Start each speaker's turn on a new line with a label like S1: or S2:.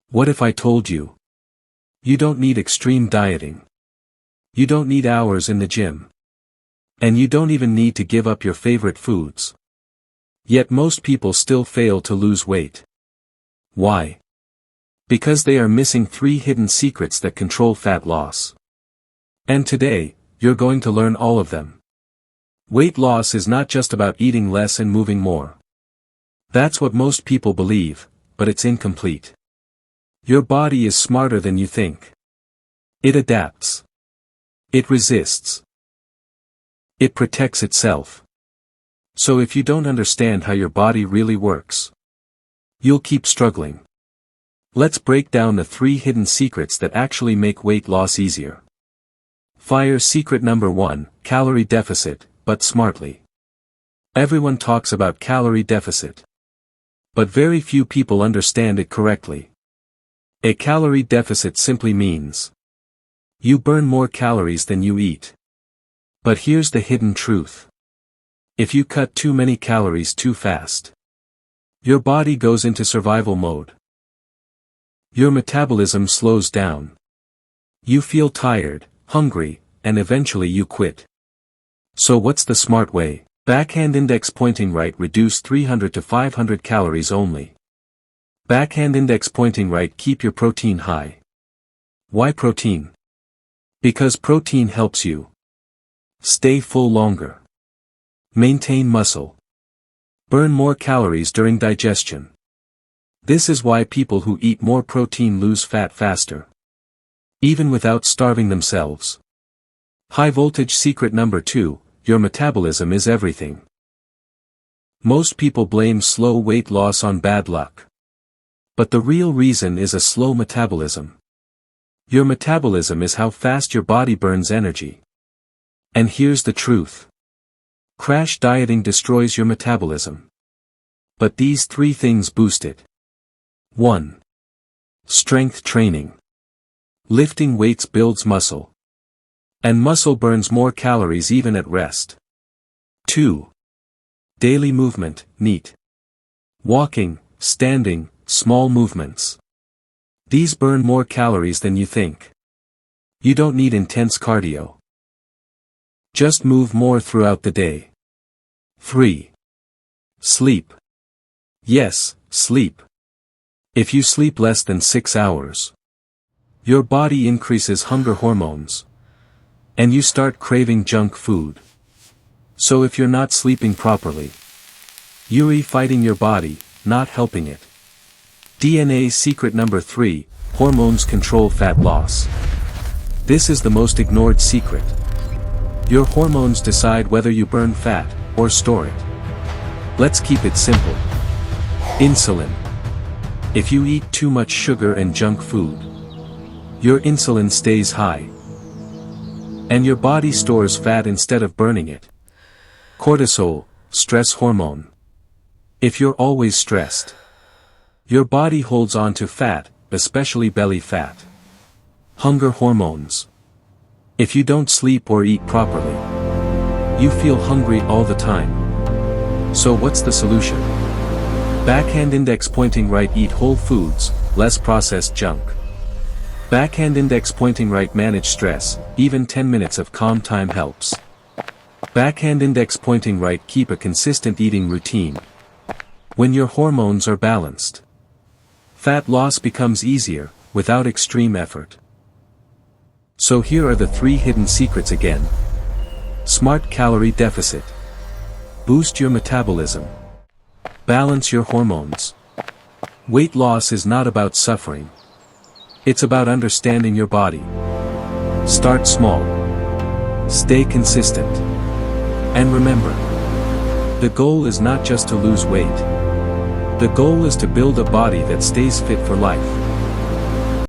S1: What if I told you? You don't need extreme dieting. You don't need hours in the gym. And you don't even need to give up your favorite foods. Yet most people still fail to lose weight. Why? Because they are missing 3 hidden secrets that control fat loss. And today, you're going to learn all of them. Weight loss is not just about eating less and moving more. That's what most people believe, but it's incomplete. Your body is smarter than you think. It adapts. It resists. It protects itself. So if you don't understand how your body really works, you'll keep struggling. Let's break down the 3 hidden secrets that actually make weight loss easier. Fire secret number 1, calorie deficit, but smartly. Everyone talks about calorie deficit. But very few people understand it correctly. A calorie deficit simply means you burn more calories than you eat. But here's the hidden truth. If you cut too many calories too fast, your body goes into survival mode. Your metabolism slows down. You feel tired, hungry, and eventually you quit. So what's the smart way? Backhand index pointing right, reduce 300 to 500 calories only. Backhand index pointing right, keep your protein high. Why protein? Because protein helps you stay full longer, maintain muscle, burn more calories during digestion. This is why people who eat more protein lose fat faster, even without starving themselves. High voltage secret number 2, your metabolism is everything. Most people blame slow weight loss on bad luck. But the real reason is a slow metabolism. Your metabolism is how fast your body burns energy. And here's the truth. Crash dieting destroys your metabolism. But these 3 things boost it. 1. Strength training. Lifting weights builds muscle. And muscle burns more calories even at rest. 2. Daily movement, NEAT. Walking, standing, small movements. These burn more calories than you think. You don't need intense cardio. Just move more throughout the day. 3. Sleep. Yes, sleep. If you sleep less than 6 hours, your body increases hunger hormones. And you start craving junk food. So if you're not sleeping properly, you're fighting your body, not helping it. DNA secret number 3, hormones control fat loss. This is the most ignored secret. Your hormones decide whether you burn fat, or store it. Let's keep it simple. Insulin. If you eat too much sugar and junk food, your insulin stays high. And your body stores fat instead of burning it. Cortisol, stress hormone. If you're always stressed, your body holds on to fat, especially belly fat. Hunger hormones. If you don't sleep or eat properly, you feel hungry all the time. So what's the solution? Backhand index pointing right, eat whole foods, less processed junk. Backhand index pointing right, manage stress, even 10 minutes of calm time helps. Backhand index pointing right, keep a consistent eating routine. When your hormones are balanced, fat loss becomes easier, without extreme effort. So here are the 3 hidden secrets again. Smart calorie deficit. Boost your metabolism. Balance your hormones. Weight loss is not about suffering. It's about understanding your body. Start small. Stay consistent. And remember, the goal is not just to lose weight. The goal is to build a body that stays fit for life.